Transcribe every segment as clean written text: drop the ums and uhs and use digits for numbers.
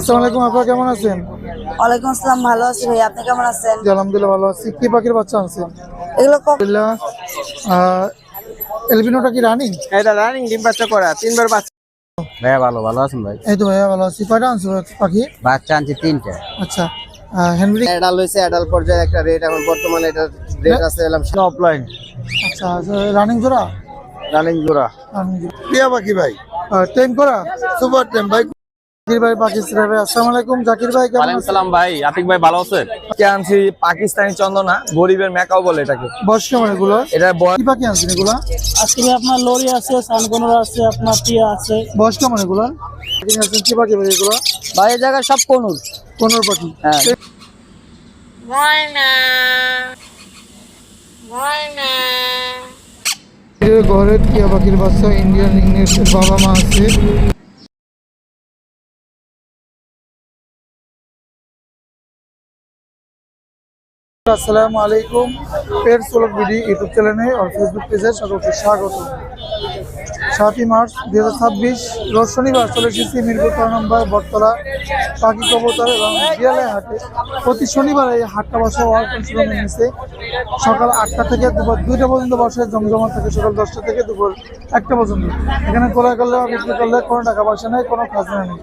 আসসালামু আলাইকুম আপা, কেমন আছেন? ওয়ালাইকুম আসসালাম, ভালো আছি ভাই, আপনি কেমন আছেন? জি আলহামদুলিল্লাহ ভালো আছি। কি পাখির বাচ্চা আনছেন? এগুলো আলহামদুলিল্লাহ। এলবিনোটা কি রানিং? এটা রানিং ডিম বাচ্চা করা তিনবার বাচ্চা। ভাইয়া ভালো আছেন ভাই? এই তো ভাইয়া ভালো আছি। কয়টা আনছো পাখি? বাচ্চা আনছি তিনটা। আচ্ছা, হ্যান্ডব্রিড। অ্যাডাল হয়েছে, অ্যাডাল পর্যায়ে একটা রেট এখন বর্তমানে এটা রেট আছে এলাম অফলাইন আচ্ছা, রানিং জোড়া? রানিং জোড়া। রানিং টিয়া পাখি ভাই, টেম করা সুপার টেম ভাই। জাকির ভাই পাকিস্তানি ভাই, আসসালামু আলাইকুম। জাকির ভাই কেমন ওয়ালাইকুম আছেন? সালাম ভাই, আতিক ভাই ভালো আছেন? কে আনছি পাকিস্তানি চন্দনা, গরিবের মেকাও বলে এটাকে। বয়স কেমন এগুলো? এটা কি পাখি আনছেন এগুলা? আজকে আপনার লরি আছে, সানকোনর আছে, আপনার টিয়া আছে। বয়স কেমন এগুলো? কি পাখি ভাই এগুলো? ভাই এই জায়গায় সব কোনুর। 15 পাখি। হ্যাঁ। ঘরের টিয়া পাখির বাচ্চা, ইন্ডিয়ান ইংলিশ বাবা মা আছে। আসসালামু আলাইকুম। পেটস ব্লগ ভিডিও ইউটিউব চ্যানেলে আর ফেসবুক পেজে সকলকে স্বাগত। 7 মার্চ 2026 রোজ শনিবার চলে এসেছি মিরপুর 4 নম্বর বটতলা পাখি কবুতর এবং বিয়ালে হাটে। প্রতি শনিবার এই হাটটা বসে ওয়ালটন শোরুমে নিচে সকাল 8টা থেকে দুপুর 2টা পর্যন্ত বসে, জমজমা থেকে সকাল 10টা থেকে দুপুর 1টা পর্যন্ত। এখানে ক্রয় করলে বিক্রি করলে কোনো টাকা পয়সা নেই, কোনো খাজনা নেই।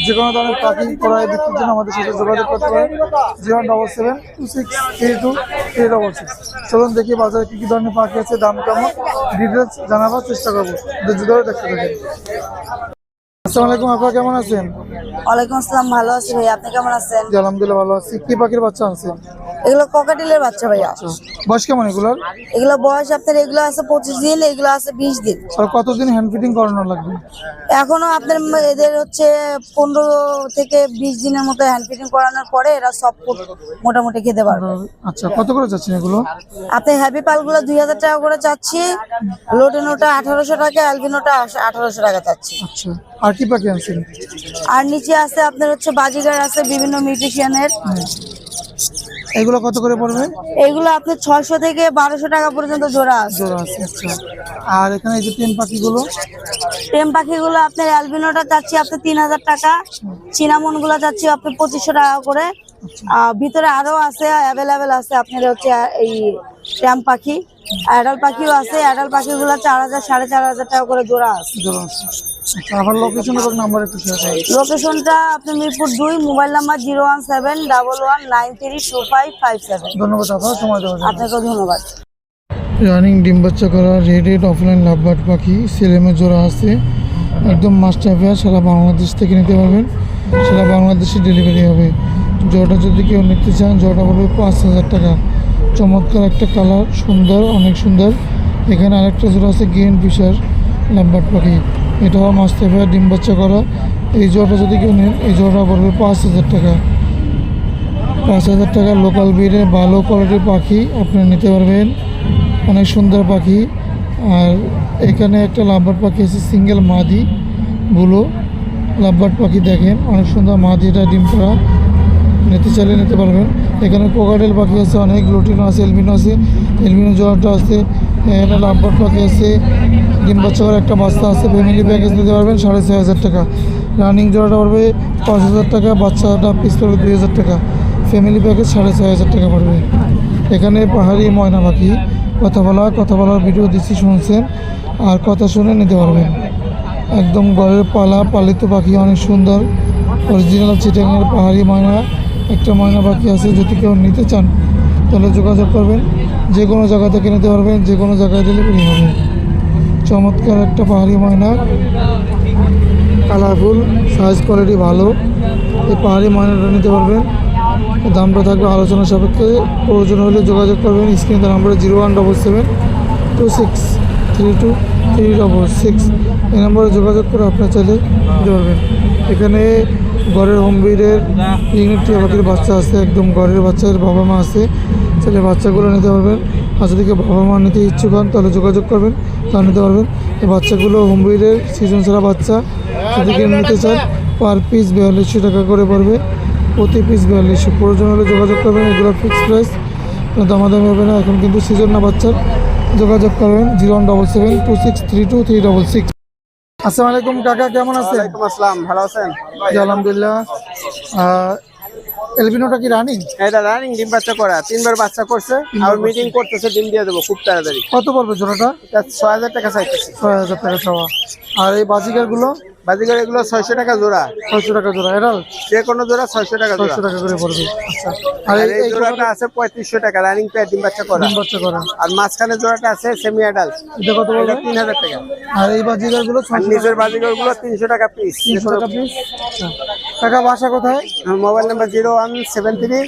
যে কোনো ধরনের পাখি ক্রয় বিক্রির জন্য আমাদের সাথে যোগাযোগ করতে পারেন 077263236। চলুন দেখি বাজারে কি কি ধরনের পাখি আছে, দাম কেমন, ডিটেলস জানাবার চেষ্টা করবো। ধৈর্য ধরে দেখতে থাকেন। আসসালামু আলাইকুম আপা, কেমন আছেন? ওয়ালাইকুম আসসালাম, ভালো আছি ভাই, আপনি কেমন আছেন? জি আলহামদুলিল্লাহ ভালো আছি। কি পাখির বাচ্চা আনছেন? এগুলো ককাটেলের বাচ্চা ভাইয়া। বয়স কেমন এগুলোর? এগুলো বয়স আপনার এগুলো আছে 25 দিন, এগুলো আছে 20 দিন। আর কতদিন হ্যান্ড ফিটিং করানো লাগবে? এখনো আপনার এদের হচ্ছে 15 থেকে 20 দিনের মতো হ্যান্ড ফিটিং করানোর পরে এরা সব মোটামুটি খেতে পারবে। আচ্ছা, কত করে যাচ্ছেন এগুলো? আপনি হ্যাপি পালগুলো 2000 টাকা করে চাচ্ছি, লোটেনোটা 1800 টাকা, অ্যালবিনোটা 1800 টাকা চাচ্ছি। আচ্ছা, আর কি পাখি আনছেন? আর নিচে আছে আপনার হচ্ছে বাজিগার আছে বিভিন্ন মিউটিশিয়ানের। এগুলো কত করে পড়বে? এইগুলো আপনার 600 থেকে 1200 টাকা পর্যন্ত জোড়া আছে। জোড়া আছে। আচ্ছা, আর এখানে এই যে টেম পাখিগুলো? টেম পাখিগুলো আপনার অ্যালবিনোটা চাচ্ছি আপনার 3000 টাকা, চিনামন গুলো চাচ্ছি আপনার 2500 টাকা করে। ভিতরে আরো আছে, অ্যাভেলেবেল আছে আপনার হচ্ছে এই টেম পাখি। অ্যাডাল পাখিও আছে, অ্যাডাল পাখিগুলো 4000 4500 টাকা করে জোড়া আছে। জোড়া আছে। আচ্ছা, আবার লোকেশন এবং নাম্বার একটু শেয়ার করুন। লোকেশনটা আপনার মিরপুর 2, মোবাইল নাম্বার 01711193557। ধন্যবাদ আপা, সময় দেওয়ার জন্য। আপনাকেও ধন্যবাদ। রানিং ডিম বাচ্চা করা রেড অফলাইন লাভবার্ড পাখি সেলেমের জোড়া আছে, একদম মাস্টার ফেয়ার। সারা বাংলাদেশ থেকে নিতে পারবেন, সারা বাংলাদেশে ডেলিভারি হবে। জোড়াটা যদি কেউ নিতে চান, জোড়াটা বলবে 5000 টাকা। চমৎকার একটা কালার, সুন্দর, অনেক সুন্দর। এখানে আরেকটা জোড়া আছে গ্রিন ফিশার লাভবার্ড পাখি, এটাও মাস্টার ফেয়ার ডিম বাচ্চা করা। এই জোড়াটা যদি কেউ নেন, এই জোড়াটা পড়বে 5000 টাকা। 5000 টাকা লোকাল ব্রিডে ভালো কোয়ালিটির পাখি আপনারা নিতে পারবেন, অনেক সুন্দর পাখি। আর এখানে একটা লাভবার্ড পাখি আছে সিঙ্গেল মাদি বুলো লাভবার্ড পাখি, দেখেন অনেক সুন্দর মাদি, এটা ডিম করা। নিতে চাইলে নিতে পারবেন। এখানে কোকাটেল পাখি আছে অনেক, লুটিনো আছে, এলবিনো আছে, এলবিনো জোড়াটা আছে। এখানে লাভবার্ড পাখি আছে, ডিম বাচ্চা করা একটা বাচ্চা আছে। ফ্যামিলি প্যাকেজ নিতে পারবেন 6500 টাকা। রানিং জোড়াটা পড়বে 5000 টাকা, বাচ্চাটা পিস পড়বে 2000 টাকা। ফ্যামিলি প্যাকেজ 6500 টাকা পড়বে। এখানে পাহাড়ি ময়না পাখি, কথা বলার ভিডিও দিচ্ছি, শুনছেন, আর কথা শুনে নিতে পারবেন। একদম ঘরের পালিত পাখি, অনেক সুন্দর অরিজিনাল চিটাগাংয়ের পাহাড়ি ময়না। একটা ময়না পাখি আছে, যদি কেউ নিতে চান তাহলে যোগাযোগ করবেন। যে কোনো জায়গা থেকে নিতে পারবেন, যে কোনো জায়গায় ডেলিভারি হবে। চমৎকার একটা পাহাড়ি ময়না, কালারফুল, সাইজ কোয়ালিটি ভালো। এই পাহাড়ি ময়নাটা নিতে পারবেন। দামটা থাকবে আলোচনা সাপেক্ষে, প্রয়োজন হলে যোগাযোগ করবেন। স্ক্রিনে নাম্বারে 01773232366 এই নম্বরে যোগাযোগ করে আপনার চাইলে নিতে পারবেন। এখানে ঘরের হোম ব্রিডের ইংলিশ টিয়া পাখির বাচ্চা আছে, একদম ঘরের বাচ্চার বাবা মা আছে, চাইলে বাচ্চাগুলো নিতে পারবেন। আর যদি কেউ বাবা মা নিতে ইচ্ছুক হন তাহলে যোগাযোগ করবেন, তা নিতে পারবেন। এই বাচ্চাগুলো হোম ব্রিডের সিজন ছাড়া বাচ্চা, যদি কেউ নিতে চান পার পিস 4200 টাকা করে পড়বে, প্রতি পিস 4200। প্রয়োজন হলে যোগাযোগ করবেন, এগুলো ফিক্সড প্রাইস, দামাদামি হবে না। এখন কিন্তু সিজন না বাচ্চার, যোগাযোগ করবেন 01772632366। আসসালামু আলাইকুম কাকা, কেমন আছেন? ওয়ালাইকুম আসসালাম, ভালো আছেন? জি আলহামদুলিল্লাহ। এলবিনোটা কি রানিং? এটা রানিং ডিম বাচ্চা করা, 3বার বাচ্চা করছে, আর মিটিং করতেছে, ডিম দিয়ে দেবো খুব তাড়াতাড়ি। কত পড়বে জোড়াটা? এটা 6000 টাকা চাইতেছে। 6000 টাকা চাওয়া। আর এই বাজিকার গুলো? বাজিগার এগুলো 600 টাকা জোড়া। 600 টাকা জোড়া। এরাল যে কোনো জোড়া 600 টাকা জোড়া। 600 টাকা করে পড়বে। আচ্ছা। আর আর এই জোড়াটা আছে 3500 টাকা, রানিং পেয়ার ডিম বাচ্চা করা। ডিম বাচ্চা করা। আর মাঝখানে জোড়াটা আছে সেমি অ্যাডাল্ট, এটা কত পড়বে? এটা 3000 টাকা। আর এই বাজিকার গুলো আর নিচের বাজিগার গুলো 300 টাকা পিস। 300 টাকা পিস। আচ্ছা। টাকা বাসা কোথায়? Mobile number 0173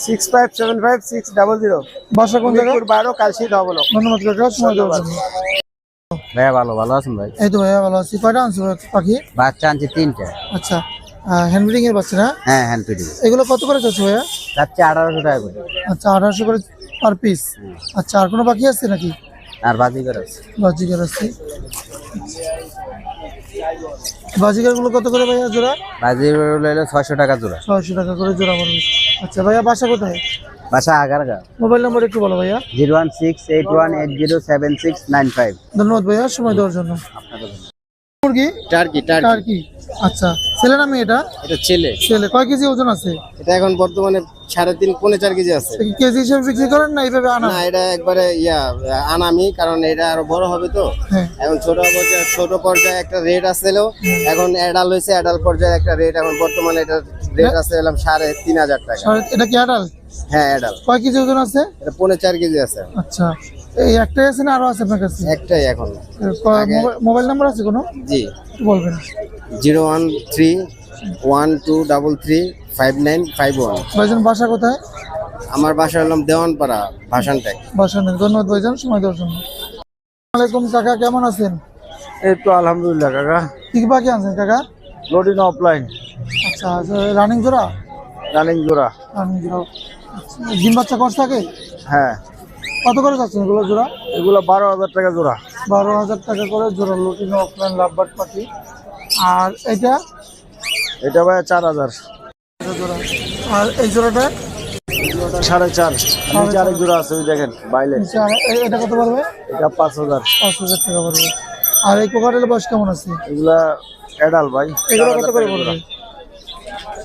6575 600। বাসা কোন জায়গায়? 12 কালশি ডবল। ধন্যবাদ কাকা, সময় দেওয়ার জন্য। ভাইয়া ভালো আছেন ভাই? এই তো ভাইয়া ভালো আছি। কয়টা আনছো পাখি? বাচ্চা আনছি 3টা। আচ্ছা, হ্যান্ড ব্রিডিং এর বাচ্চা না? হ্যাঁ, হ্যান্ড ফিডিং। এগুলো কত করে চাচ্ছ ভাইয়া? যাচ্ছে 1800 টাকা করে। আচ্ছা, 1800 করে পার পিস। আচ্ছা, আর কোনো বাকি আছে নাকি? আর বাজিগার আছে। বাজিকার আছে। বাজিকার গুলো কত করে ভাইয়া জোড়া? বাজিগার হলো 600 টাকা জোড়া। 600 টাকা করে জোড়া পড়বে। আচ্ছা ভাইয়া, বাসা কোথায়? বাসা আগারগা। মোবাইল নাম্বার একটু বলো ভাইয়া। 01681807695। ধন্যবাদ ভাইয়া, সময় দেওয়ার জন্য। মুরগি? Turkey turkey. আচ্ছা, ছেলে না মেয়ে এটা? এটা ছেলে। ছেলে। কয় কেজি ওজন আছে? এটা এখন বর্তমানে 3.5 পৌনে 4 কেজি আছে। এটা কি কেজি হিসেবে বিক্রি করেন না এইভাবে আনা? না, এটা একবারে আনামি, কারণ এটা আরো বড় হবে তো। হ্যাঁ। এখন ছোট পর্যায়ে একটা রেট আসছিল, এখন অ্যাডাল হয়েছে, অ্যাডাল পর্যায়ে একটা রেট, এখন বর্তমানে এটা রেট আছে 3500 টাকা। এটা কি আডাল? হ্যাঁ, অ্যাডাল। কয় কেজি ওজন আছে? এটা পৌনে 4 কেজি আছে। আচ্ছা, এই একটাই আছে না আরো আছে আপনার কাছে? একটাই এখন। মোবাইল নাম্বার আছে কোনো? জি, একটু বলবেন। 01312335951। ভাইজান বাসা কোথায়? আমার বাসা হলাম দেওয়ানপাড়া, ভাসানটেক। বাসা নেই। ধন্যবাদ ভাইজান, সময় দেওয়ার জন্য। আসসালামাইকুম কাকা, কেমন আছেন? এই তো আলহামদুলিল্লাহ কাকা। কি বাকি আনছেন কাকা? লোডিং অফলাইন, আচ্ছা, রানিং জোড়া? রানিং জোড়া। রানিং জোড়া। আচ্ছা, ডিম বাচ্চা কষ থাকে? হ্যাঁ, কত করে যাচ্ছেন এগুলো জোড়া? এগুলো 12000 টাকা জোড়া। 12000 টাকা করে জোড়া লুটিনো অফলাইন লাভবার্ড পাখি। আর এটা? এটা ভাই 4000। জোড়া। আর এই জোড়াটা? 4.5। নিচে আরেক জোড়া আছে, ওই দেখেন বাইলে। নিচে এটা কত পড়বে? এটা 5000। 5000 টাকা পড়বে। আর এই কোকাটেলের বয়স কেমন আছে? এগুলা অ্যাডাল ভাই। এগুলো কত করে পড়বে?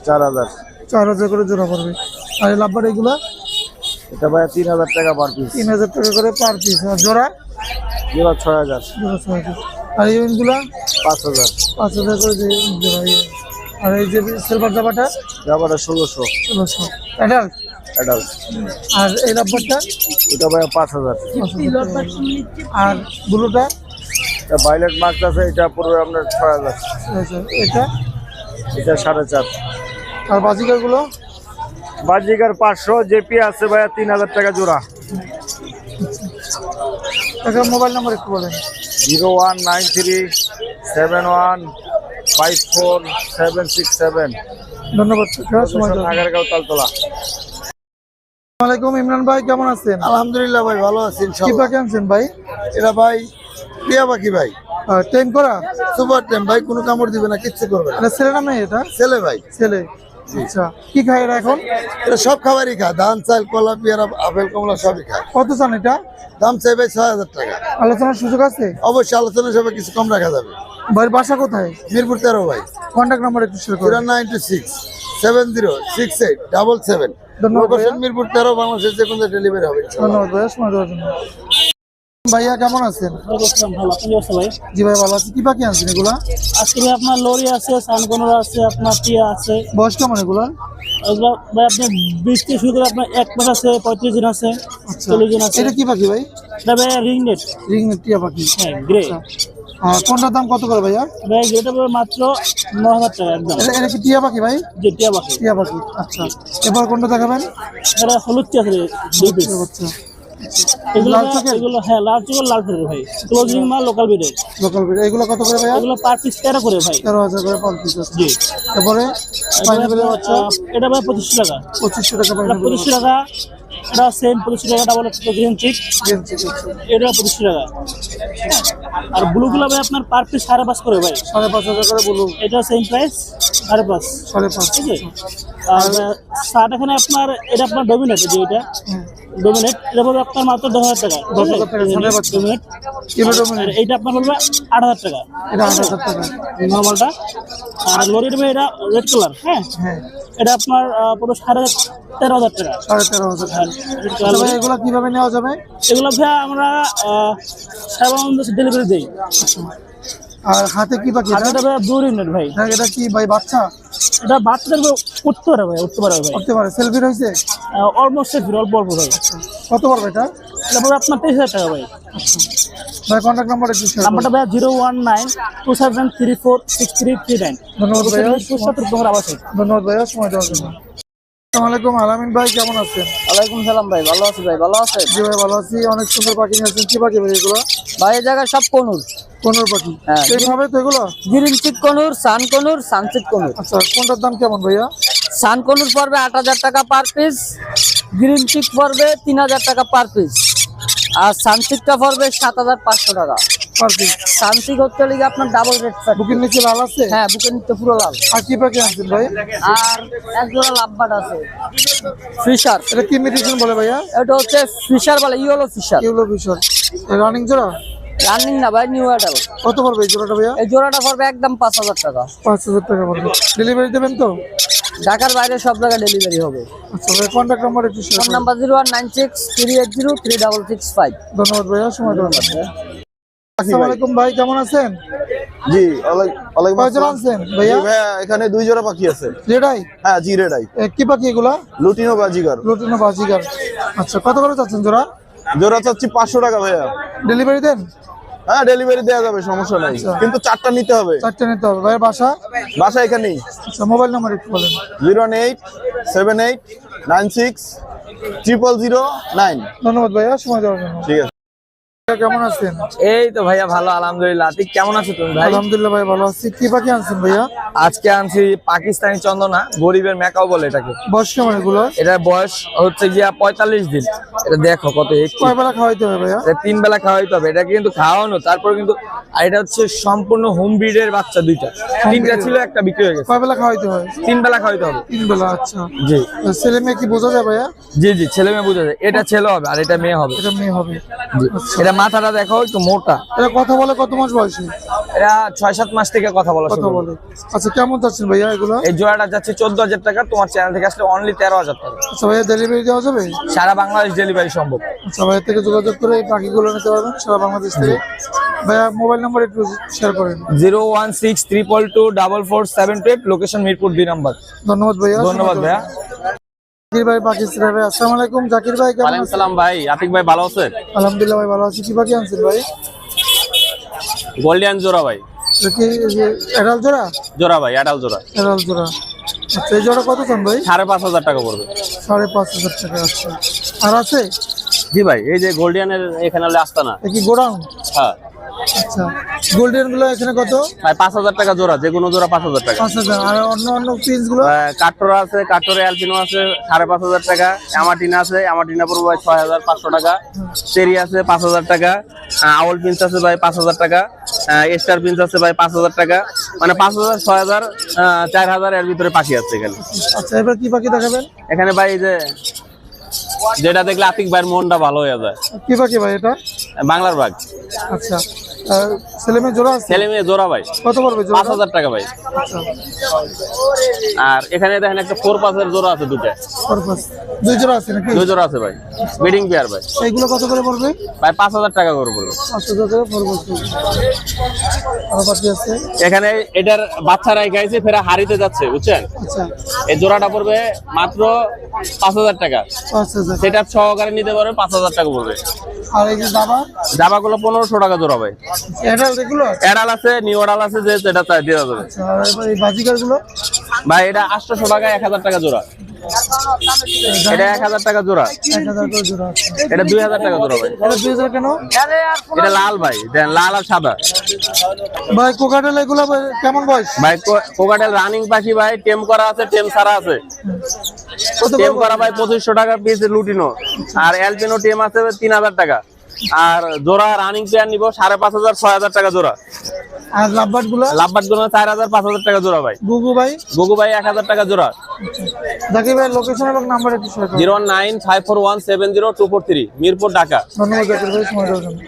4000। 4000 করে জোড়া পড়বে। আর এই লাভবার্ড এগুলা? এটা ভাই 3000 টাকা পার পিস। 3000 টাকা করে পার পিস। আর জোড়া? জোড়া 6000। জোড়া 6000। আর এই ইউনগুলা? 5000। 5000 করে জোড়া। আর এই যে সিলভার জাবাটা? জাবাটা 1600। 1600 অ্যাডাল্ট। অ্যাডাল্ট। আর এই লাভবার্ডটা? এটা ভাই 5000। আর ব্লুটা? এটা ভাইলেট মার্ক আছে, এটা পড়বে আপনার 6000। এটা? এটা 4.5। আর বাজিকারগুলো? বাজিগার 500, জেপি আছে ভাইয়া 3000 টাকা জোড়া। কাকা মোবাইল নাম্বার একটু বলেন। 01937154767। ধন্যবাদ কাকা, সময় দেওয়ার জন্য। আগারগাঁও তালতলা। আসসালামু আলাইকুম ইমরান ভাই, কেমন আছেন? আলহামদুলিল্লাহ ভাই, ভালো আছি কি ইনশাআল্লাহ। পাখি আনছেন ভাই? এটা ভাই টিয়া পাখি ভাই, টেম করা? সুপার টেম ভাই, কোনো কামড় দিবে না, কিচ্ছু করবে না। এটা ছেলে না মেয়ে এটা? ছেলে ভাই। ছেলে। আচ্ছা, কি খায় এরা এখন? এটা সব খাবারই খায়, ধান চাল কলা পেয়ারা আপেল কমলা সবই খায়। কত চান এটা? দাম চাই ভাই 6000 টাকা। আলোচনার সুযোগ আছে? অবশ্যই আলোচনা সবে কিছু কম রাখা যাবে। ভাইয়ের বাসা কোথায়? মিরপুর 13 ভাই। কন্ট্যাক্ট নাম্বার একটু শেয়ার করুন। 09267068777। ধন্যবাদ ভাইয়া। লোকেশন মিরপুর 13, বাংলাদেশের যে কোনো ডেলিভারি হবে ইনশাআল্লাহ। ধন্যবাদ ভাইয়া, সময় দেওয়ার জন্য। ভাইয়া কেমন আছেন? ভালো, আপনি আছে ভাই? জি ভাই ভালো আছি। কি পাখি আনছেন এগুলা? আজকে ভাই আপনার লরি আছে, সানকোনরা আছে, আপনার টিয়া আছে। বয়স কেমন এগুলা? এগুলো ভাই আপনার 20 থেকে শুরু করে আপনার 1 মাস আছে, 35 দিন আছে, 40 দিন আছে। এটা কি পাখি ভাই? এটা ভাই রিংনেট। রিং টিয়া পাখি। হ্যাঁ, গ্রে। কোনটার দাম কত করে ভাইয়া? ভাই গ্রেটা ভাই মাত্র 9000 টাকা একদম। এটা কি টিয়া পাখি ভাই? যে টিয়া বাকি টিয়া পাখি। আচ্ছা, এবার কোনটা দেখাবেন? এটা হলুদ টিয়া আছে 2 পিস। আচ্ছা, এগুলো লাল চোখের? এগুলো হ্যাঁ, লাল চোখের লাল ফের ভাই। ক্লোজিং মাল লোকাল বিডের। Local bit. এগুলো কত করে ভাইয়া? এগুলো পার পিস 13 করে ভাই। 13,000 করে পার পিস আছে। জি। তারপরে পাইনাপেলের বাচ্চা? এটা ভাই 2500 টাকা। 2500 টাকা এটা পাইনাপেল। 2500 টাকা। এটা সেম 2500 টাকা, ডাবল গ্রিন চিক। এটা 2500 টাকা। আর ব্লুগুলো ভাই আপনার পার পিস 5.5 করে ভাই। 5,500 করে বলুন। এটা সেম প্রাইস 5.5। 5.5। ঠিক আছে। আর শার্ট এখানে আপনার এটা আপনার ডমিনেট, যে এটা ডমিনেট, এটা পড়বে আপনার মাত্র 10,000 টাকা। 10,000 টাকা, সাড়ে পাঁচ। ডমিনেট। Kilo dominate. আর এইটা আপনার পড়বে 8,000 টাকা। এটা 8,000 টাকা। নরমালটা আর লরির ভাই এটা রেড কালার, হ্যাঁ হ্যাঁ এটা আপনার পুরো 13,500 টাকা। 13,500 হ্যাঁ, red আচ্ছা color ভাই ভাই। এগুলো কিভাবে নেওয়া যাবে? এগুলো ভাই আমরা সারা বাংলাদেশে ডেলিভারি দিই। আর হাতে কি পাখি আর এটা? এটা ভাই ব্লু রিংনেট ভাই, এটা কি ভাই বাচ্চা? এটা বাচ্চাদের ভাই উঠতে পারে ভাই, উঠতে পারে ভাই, করতে পারে? সেলফি রয়েছে? অলমোস্ট ফির অল্প অল্প ভাই। কত পড়বে এটা? এটা পড়বে আপনার 23,000 টাকা ভাই। ভাই কন্ট্যাক্ট নাম্বার একটু শেয়ার করুন। নাম্বারটা ভাই 01927346339। ধন্যবাদ ভাইয়া। 70 নম্বর আবাস। ধন্যবাদ ভাইয়া সময় দেওয়ার জন্য। আসসালামু আলাইকুম আলামিন ভাই, কেমন আছেন? ওয়ালাইকুম সালাম ভাই, ভালো আছি ভাই, ভালো আছেন জি ভাই ভালো আছি। অনেক সুন্দর পাখি নিয়ে আসছেন। কি পাখি ভাই এগুলো? ভাই? এই জায়গায় সব কনুর, কোনোর পাখি? হ্যাঁ। এইভাবে তো এগুলো? Green cheek conure, sunset conure. আচ্ছা কোনটার দাম কেমন ভাইয়া? সান কনুর পড়বে 8,000 টাকা পার পিস, গ্রিন চিক পড়বে 3,000 টাকা পার পিস, আর সানসিকটা পড়বে 7,500 টাকা। Per piece? সানসিক হচ্ছে লিগে আপনার ডাবল রেট। বুকের নিচে লাল আছে? হ্যাঁ, বুকের নিচে পুরো লাল। আর কি পাখি আনছেন ভাই? আর এক জোড়া লাভবাট আছে ফিশার। এটা কি মেডিসিন বলে ভাইয়া? এটা হচ্ছে ফিশার বলে, ইয়েলো ফিশার। এগুলো বিষয় রানিং জোড়া? রানিং না ভাই, নিউ অ্যাডাল। কত পড়বে এই জোড়াটা ভাইয়া? এই জোড়াটা পড়বে একদম 5,000 টাকা। 5,000 টাকা পড়বে। ডেলিভারি দেবেন তো? ঢাকার বাইরে সব জায়গায় ডেলিভারি হবে। আচ্ছা ভাই কন্ট্যাক্ট নাম্বার একটু শেয়ার ফোন করুন। নাম্বার 01963803665। ধন্যবাদ ভাইয়া সময় দেওয়ার জন্য। আসসালামু আলাইকুম ভাই, কেমন আছেন? জি ওয়ালাইকুম কয় জোড়া আনছেন ভাইয়া? ভাইয়া এখানে 2 জোড়া পাখি আছে। রেডাই? হ্যাঁ জি রেডাই, কি পাখি এগুলা? লুটিনো বাজিগার। লুটিনো বাজিগার। আচ্ছা কত করে চাচ্ছেন জোড়া? জোড়া চাচ্ছি 500 টাকা ভাইয়া। ডেলিভারি দেন? হ্যাঁ ডেলিভারি দেওয়া যাবে, সমস্যা নাই, আচ্ছা। কিন্তু 4টা নিতে হবে। 4টে নিতে হবে। ভাইয়ের বাসা? বাসা এখানেই। আচ্ছা মোবাইল নাম্বার একটু বলেন। 018780009। ধন্যবাদ ভাইয়া সময় দেওয়ার জন্য। ঠিক আছে। কেমন আছেন? এই তো ভাইয়া ভালো আলহামদুলিল্লাহ। আতিক কেমন আছো তুমি ভাই? আলহামদুলিল্লাহ ভাই ভালো আছি। কি পাখি আনছেন ভাইয়া? আজকে আনছি পাকিস্তানি চন্দনা, গরিবের মেকাও বলে এটাকে। বয়স কেমন এগুলো? এটার বয়স হচ্ছে গিয়া 45 দিন। এটা দেখো কত একটু। কয় বেলা খাওয়াইতে হবে ভাইয়া? 3 বেলা খাওয়াইতে হবে। এটা কিন্তু খাওয়ানো, তারপর কিন্তু আর এটা হচ্ছে সম্পূর্ণ হোম ব্রিডের বাচ্চা দুইটা। 3টা ছিল, একটা বিক্রি হয়ে গেছে। কয় বেলা খাওয়াইতে হয়? 3 বেলা খাওয়াইতে হবে। 3 বেলা। আচ্ছা জি ছেলে মেয়ে কি বোঝা যায় ভাইয়া? জি জি, ছেলে মেয়ে বুঝা যায়। এটা ছেলে হবে আর এটা মেয়ে হবে। এটা মেয়ে হবে। জি। আচ্ছা। এটা মাথাটা দেখো একটু মোটা। এটা কথা বলে কত মাস বয়সে? এরা 6-7 মাস থেকে কথা বলা কথা শুরু করে। বলে। আচ্ছা কেমন চাচ্ছেন ভাইয়া এগুলো? এই জোড়াটা যাচ্ছে 14,000 টাকা। তোমার চ্যানেল থেকে আসলে অনলি 13,000 টাকা। আচ্ছা ভাইয়া ডেলিভারি দেওয়া যাবে? সারা বাংলাদেশ ডেলিভারি সম্ভব। আচ্ছা ভাইয়ের থেকে যোগাযোগ করে এই পাখিগুলো নিতে পারবেন সারা বাংলাদেশ থেকে। ভাইয়া মোবাইল নাম্বার একটু শেয়ার করেন। 01632444728, লোকেশন মিরপুর 2 নম্বর। ধন্যবাদ ভাইয়া। ধন্যবাদ ভাইয়া। জাকির ভাই পাকিস্তান ভাই। আসসালামু আলাইকুম জাকির ভাই, কেমন আছেন? সালাম ভাই, আতিক ভাই ভালো আছেন? আলহামদুলিল্লাহ ভাই ভালো আছি। কি পাখি আনছেন ভাই? গোল্ডিয়ান জোড়া ভাই, এটা কি এডাল জোড়া? জোড়া ভাই, অ্যাডাল জোড়া। এডাল জোড়া। আচ্ছা এই জোড়া কত চান ভাই? 5,500 টাকা পড়বে। 5,500 টাকা। আচ্ছা আর আছে? জি ভাই, এই যে গোল্ডিয়ানের এখানে হলে আস্তানা। এ কি গোডাউন? হ্যাঁ আচ্ছা গোল্ডেন গুলো এখানে কত? ভাই 5,000 টাকা জোড়া, যে কোনো জোড়া 5,000 টাকা। 5,000। আর অন্য অন্য পিস গুলো? কাটরা আছে, কাটরে অ্যালপিনো আছে 5,500 টাকা। অ্যামাটিনা আছে, অ্যামাটিনা পড়বে ভাই 6,500 টাকা। চেরি আছে 5,000 টাকা। আউল পিন্স আছে ভাই 5,000 টাকা। স্টার পিন্স আছে ভাই 5,000 টাকা। মানে 5,000, 6,000, 4,000 এর ভিতরে পাখি আছে এখানে। আচ্ছা এবার কি পাখি দেখাবেন? এখানে ভাই এই যে যেটা দেখলে আতিক ভাইয়ের মনটা ভালো হয়ে যায়, কি পাখি ভাই এটা? বাংলার বাঘ। আচ্ছা ছেলে মেয়ে জোড়া আছে? ছেলে মেয়ে জোড়া ভাই, কত পড়বে জোড়া? 5,000 টাকা ভাই। আচ্ছা আর এখানে দেখেন একটা 4-5 জোড়া আছে, দুটো পারপাস দুই জোড়া আছে নাকি? 2 জোড়া আছে ভাই, ব্রিডিং পেয়ার ভাই। এইগুলো কত করে পড়বে? ভাই 5,000 টাকা করে পড়বে। 5,000 করে পড়বে। আর পাখি আছে? এখানে এটার বাচ্চারাই গাইছে, ফেরা হারিতে যাচ্ছে বুঝছেন। আচ্ছা এই জোড়াটা পড়বে মাত্র 5,000 টাকা। 5,000। সেটা সহকারে নিতে পারবে, 5,000 টাকা পড়বে। আর এই যে দাবা? জামাগুলো 1,500 টাকা জোড়া ভাই। এডাল এগুলো? অ্যাডাল আছে, নিউ অ্যাডাল আছে, যে যেটা চাই দেওয়া যাবে। আচ্ছা আর এবার এই বাজিকার গুলো? ভাই এটা 800 টাকা, 1,000 টাকা জোড়া। এটা 1,000 টাকা জোড়া। 1,000 করে জোড়া আছে। এটা 2,000 টাকা জোড়া ভাই। এটা 2,000 কেন? এটা লাল ভাই, দেন লাল আর সাদা। ভাই কোকাটেল এগুলো কেমন বয়স? ভাই কোকাটেল রানিং পাখি ভাই, টেম করা আছে, টেম ছাড়া আছে। কত টেম করা ভাই 2,500 টাকা পিস লুটিনো, আর অ্যালপিনো টেম আছে 3,000 টাকা। আর জোড়া রানিং পেয়ার নিব 5,500, 6,000 টাকা জোড়া। আর লাভবাট গুলো? লাভবাট গুলো 4,000, 5,000 টাকা জোড়া ভাই। গুগু ভাই? গুগু ভাই 1,000 টাকা জোড়া। জাকির ভাই লোকেশন এবং নাম্বার একটু শেয়ার করুন। 01954170243, মিরপুর, ঢাকা। ধন্যবাদ জাকির ভাই সময় দেওয়ার জন্য।